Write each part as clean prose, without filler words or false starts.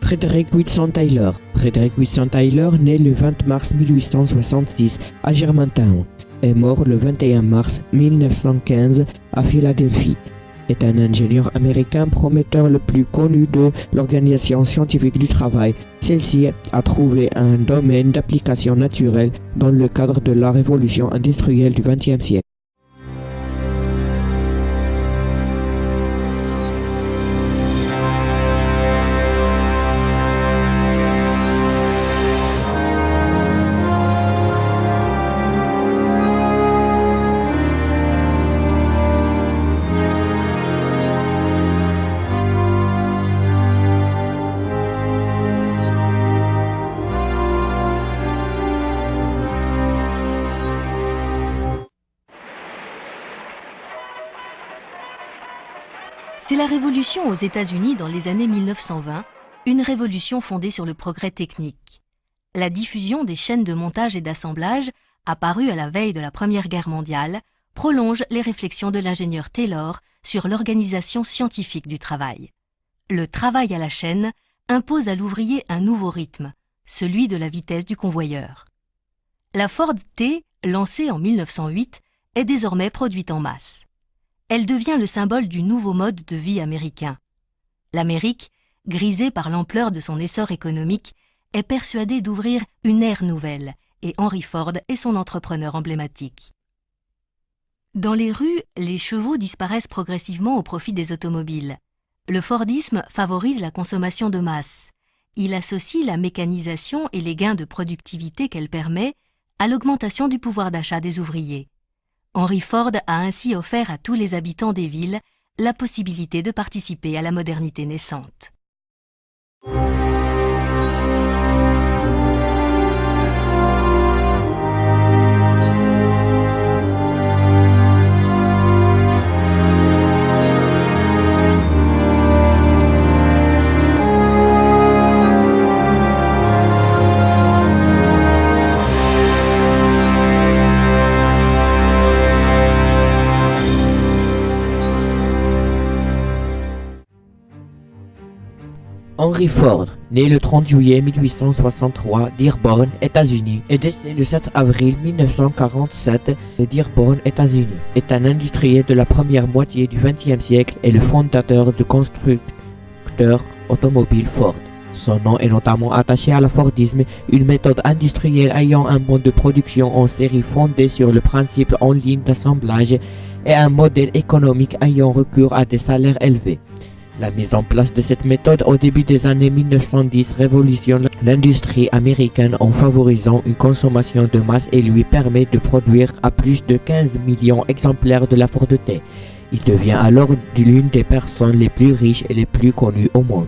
Frederick Wilson Tyler. Frederick Wilson Tyler, né le 20 mars 1866 à Germantown, est mort le 21 mars 1915 à Philadelphie, est un ingénieur américain prometteur le plus connu de l'Organisation scientifique du travail. Celle-ci a trouvé un domaine d'application naturelle dans le cadre de la révolution industrielle du XXe siècle. C'est la révolution aux États-Unis dans les années 1920, une révolution fondée sur le progrès technique. La diffusion des chaînes de montage et d'assemblage, apparues à la veille de la Première Guerre mondiale, prolonge les réflexions de l'ingénieur Taylor sur l'organisation scientifique du travail. Le travail à la chaîne impose à l'ouvrier un nouveau rythme, celui de la vitesse du convoyeur. La Ford T, lancée en 1908, est désormais produite en masse. Elle devient le symbole du nouveau mode de vie américain. L'Amérique, grisée par l'ampleur de son essor économique, est persuadée d'ouvrir une ère nouvelle, et Henry Ford est son entrepreneur emblématique. Dans les rues, les chevaux disparaissent progressivement au profit des automobiles. Le Fordisme favorise la consommation de masse. Il associe la mécanisation et les gains de productivité qu'elle permet à l'augmentation du pouvoir d'achat des ouvriers. Henry Ford a ainsi offert à tous les habitants des villes la possibilité de participer à la modernité naissante. Henry Ford, né le 30 juillet 1863 Dearborn, États-Unis, et décédé le 7 avril 1947 de Dearborn, États-Unis, est un industriel de la première moitié du XXe siècle et le fondateur du constructeur automobile Ford. Son nom est notamment attaché à la Fordisme, une méthode industrielle ayant un mode de production en série fondé sur le principe en ligne d'assemblage et un modèle économique ayant recours à des salaires élevés. La mise en place de cette méthode au début des années 1910 révolutionne l'industrie américaine en favorisant une consommation de masse et lui permet de produire à plus de 15 millions d'exemplaires de la Ford T. Il devient alors l'une des personnes les plus riches et les plus connues au monde.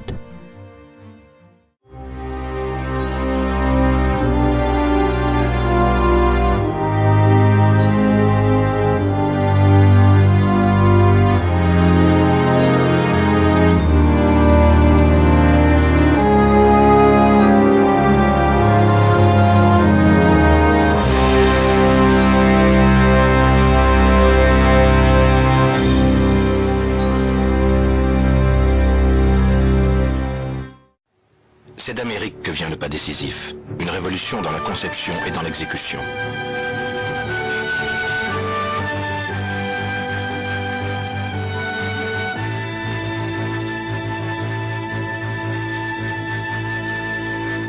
C'est d'Amérique que vient le pas décisif, une révolution dans la conception et dans l'exécution.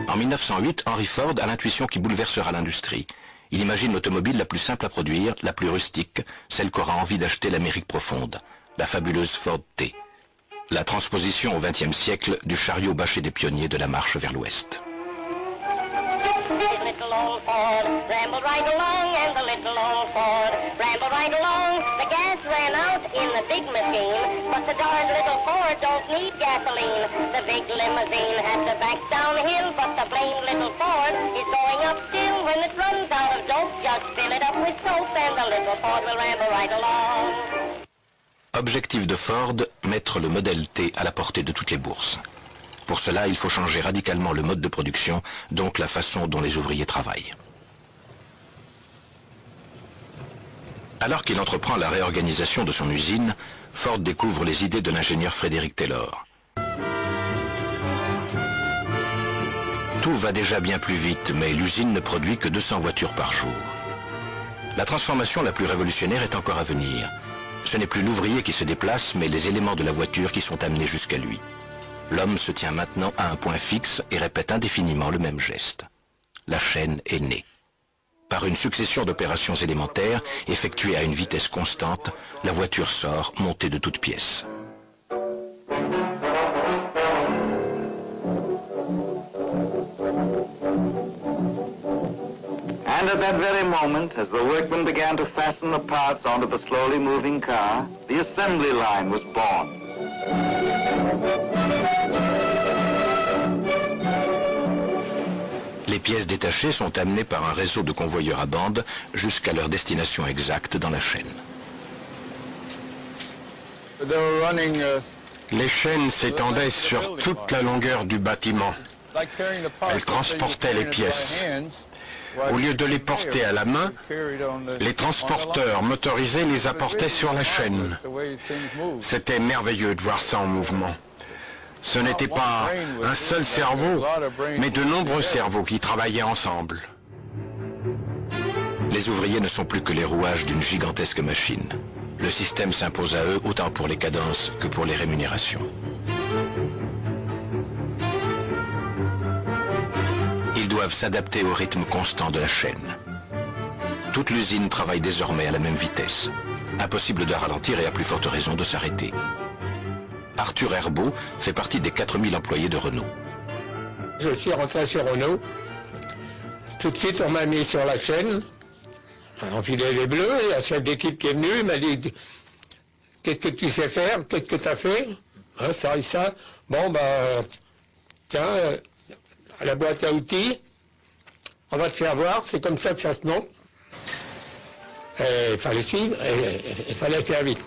En 1908, Henry Ford a l'intuition qui bouleversera l'industrie. Il imagine l'automobile la plus simple à produire, la plus rustique, celle qu'aura envie d'acheter l'Amérique profonde, la fabuleuse Ford T. La transposition au XXe siècle du chariot bâché des pionniers de la marche vers l'Ouest. Objectif de Ford, mettre le modèle T à la portée de toutes les bourses. Pour cela, il faut changer radicalement le mode de production, donc la façon dont les ouvriers travaillent. Alors qu'il entreprend la réorganisation de son usine, Ford découvre les idées de l'ingénieur Frederick Taylor. Tout va déjà bien plus vite, mais l'usine ne produit que 200 voitures par jour. La transformation la plus révolutionnaire est encore à venir. Ce n'est plus l'ouvrier qui se déplace, mais les éléments de la voiture qui sont amenés jusqu'à lui. L'homme se tient maintenant à un point fixe et répète indéfiniment le même geste. La chaîne est née. Par une succession d'opérations élémentaires, effectuées à une vitesse constante, la voiture sort, montée de toutes pièces. And at that very moment, as the workmen began to fasten the parts onto the slowly moving car, the assembly line was born. Les pièces détachées sont amenées par un réseau de convoyeurs à bande jusqu'à leur destination exacte dans la chaîne. Les chaînes s'étendaient sur toute la longueur du bâtiment. Elles transportaient les pièces. Au lieu de les porter à la main, les transporteurs motorisés les apportaient sur la chaîne. C'était merveilleux de voir ça en mouvement. Ce n'était pas un seul cerveau, mais de nombreux cerveaux qui travaillaient ensemble. Les ouvriers ne sont plus que les rouages d'une gigantesque machine. Le système s'impose à eux autant pour les cadences que pour les rémunérations. Ils doivent s'adapter au rythme constant de la chaîne. Toute l'usine travaille désormais à la même vitesse. Impossible de ralentir et à plus forte raison de s'arrêter. Arthur Herbeau fait partie des 4000 employés de Renault. Je suis rentré chez Renault. Tout de suite, on m'a mis sur la chaîne. On enfilait les bleus, et la chef d'équipe qui est venue, il m'a dit « Qu'est-ce que tu sais faire? Qu'est-ce que tu as fait? Hein, ça et ça. Bon, tiens, à la boîte à outils, on va te faire voir, c'est comme ça que ça se monte. » Il fallait suivre, il fallait faire vite.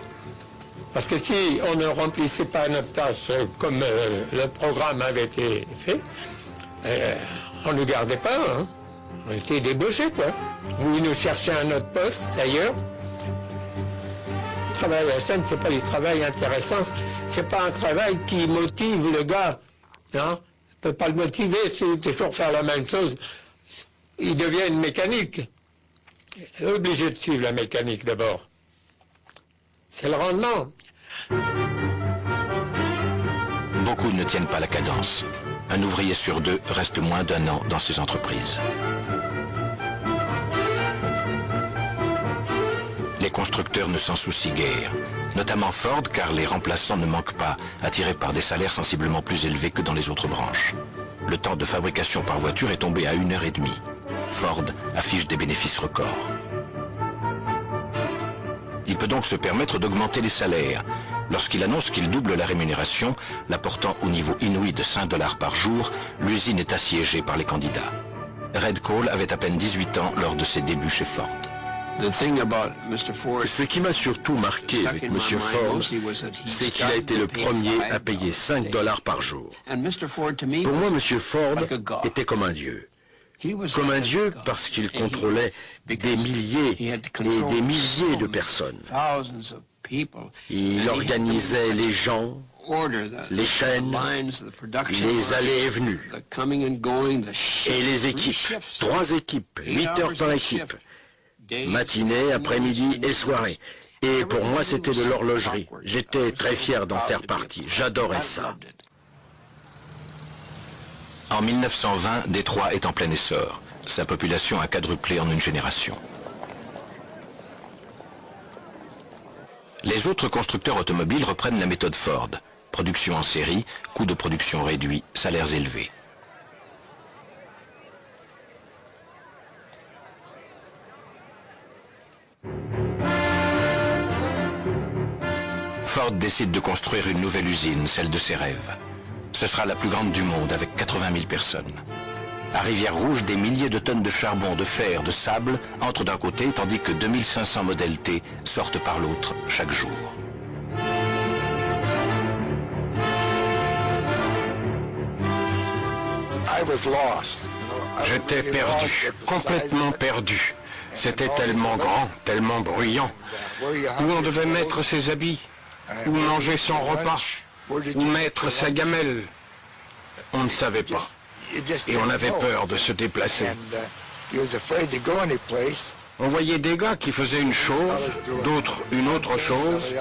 Parce que si on ne remplissait pas notre tâche comme le programme avait été fait, on ne nous gardait pas, hein. On était débauchés, quoi. Ou ils nous cherchaient un autre poste, ailleurs. Le travail à la chaîne, c'est pas du travail intéressant, c'est pas un travail qui motive le gars, hein. On peut pas le motiver si toujours faire la même chose. Il devient une mécanique. Il est obligé de suivre la mécanique d'abord. C'est le rendement. Beaucoup ne tiennent pas la cadence. Un ouvrier sur deux reste moins d'1 an dans ces entreprises. Les constructeurs ne s'en soucient guère, notamment Ford, car les remplaçants ne manquent pas, attirés par des salaires sensiblement plus élevés que dans les autres branches. Le temps de fabrication par voiture est tombé à 1h30. Ford affiche des bénéfices records. Il peut donc se permettre d'augmenter les salaires. Lorsqu'il annonce qu'il double la rémunération, la portant au niveau inouï de 5 $ par jour, l'usine est assiégée par les candidats. Red Cole avait à peine 18 ans lors de ses débuts chez Ford. Ce qui m'a surtout marqué avec M. Ford, c'est qu'il a été le premier à payer 5 $ par jour. Pour moi, M. Ford était comme un dieu. Comme un dieu parce qu'il contrôlait des milliers et des milliers de personnes. Il organisait les gens, les chaînes, les allées et venues, et les équipes. 3 équipes, 8 heures dans l'équipe, matinée, après-midi et soirée. Et pour moi, c'était de l'horlogerie. J'étais très fier d'en faire partie. J'adorais ça. En 1920, Détroit est en plein essor. Sa population a quadruplé en une génération. Les autres constructeurs automobiles reprennent la méthode Ford. Production en série, coûts de production réduits, salaires élevés. Ford décide de construire une nouvelle usine, celle de ses rêves. Ce sera la plus grande du monde, avec 80 000 personnes. À Rivière-Rouge, des milliers de tonnes de charbon, de fer, de sable entrent d'un côté, tandis que 2500 modèles T sortent par l'autre chaque jour. J'étais perdu, complètement perdu. C'était tellement grand, tellement bruyant. Où on devait mettre ses habits, où manger son repas, où mettre sa gamelle. On ne savait pas. et on avait peur de se déplacer. On voyait des gars qui faisaient une chose, d'autres une autre chose,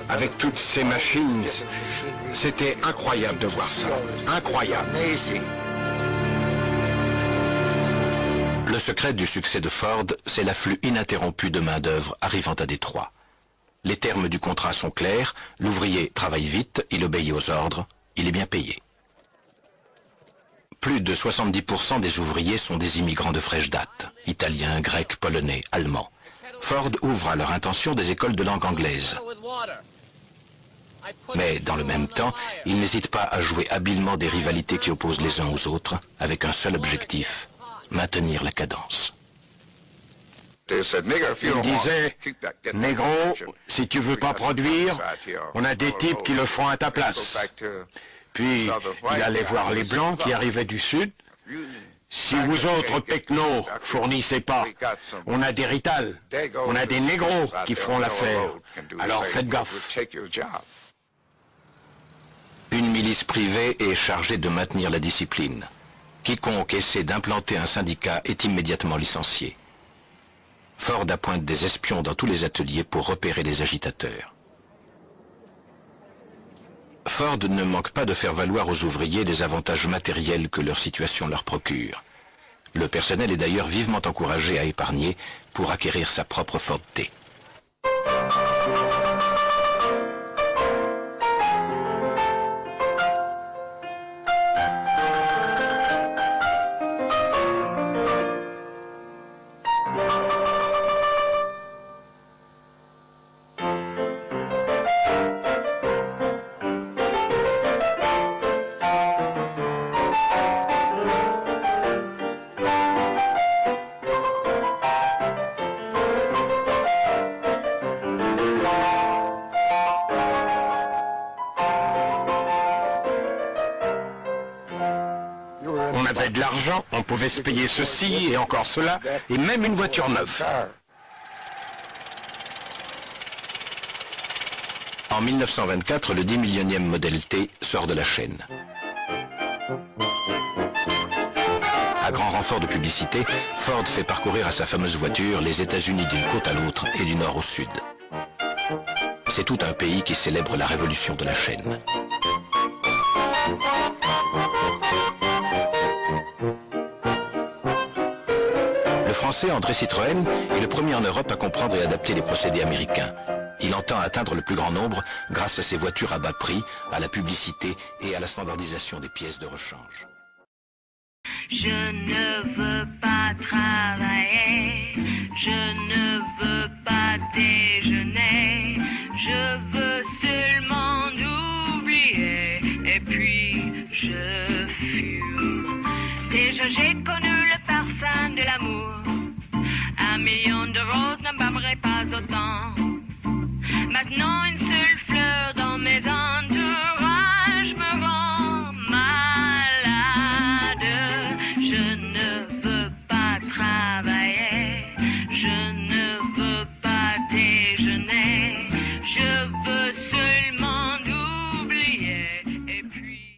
avec toutes ces machines. C'était incroyable de voir ça, incroyable. Le secret du succès de Ford, c'est l'afflux ininterrompu de main-d'œuvre arrivant à Détroit. Les termes du contrat sont clairs, l'ouvrier travaille vite, il obéit aux ordres, il est bien payé. Plus de 70% des ouvriers sont des immigrants de fraîche date, italiens, grecs, polonais, allemands. Ford ouvre à leur intention des écoles de langue anglaise. Mais dans le même temps, il n'hésite pas à jouer habilement des rivalités qui opposent les uns aux autres, avec un seul objectif, maintenir la cadence. Il disait, négro, si tu veux pas produire, on a des types qui le feront à ta place. Puis, il allait voir les Blancs qui arrivaient du Sud. Si vous autres technos fournissez pas, on a des Rital, on a des négros qui feront l'affaire. Alors faites gaffe. Une milice privée est chargée de maintenir la discipline. Quiconque essaie d'implanter un syndicat est immédiatement licencié. Ford appointe des espions dans tous les ateliers pour repérer les agitateurs. Ford ne manque pas de faire valoir aux ouvriers les avantages matériels que leur situation leur procure. Le personnel est d'ailleurs vivement encouragé à épargner pour acquérir sa propre Ford T. On avait de l'argent, on pouvait se payer ceci et encore cela, et même une voiture neuve. En 1924, le 10 millionième modèle T sort de la chaîne. À grand renfort de publicité, Ford fait parcourir à sa fameuse voiture les États-Unis d'une côte à l'autre et du nord au sud. C'est tout un pays qui célèbre la révolution de la chaîne. Le Français André Citroën est le premier en Europe à comprendre et adapter les procédés américains. Il entend atteindre le plus grand nombre grâce à ses voitures à bas prix, à la publicité et à la standardisation des pièces de rechange. Je ne veux pas travailler, je ne veux pas déjeuner, je veux seulement oublier, et puis je fume. Déjà j'ai connu le parfum de l'amour, 1 million de roses n'embâmerait pas autant. Maintenant une seule fleur dans mes entourages me rend malade. Je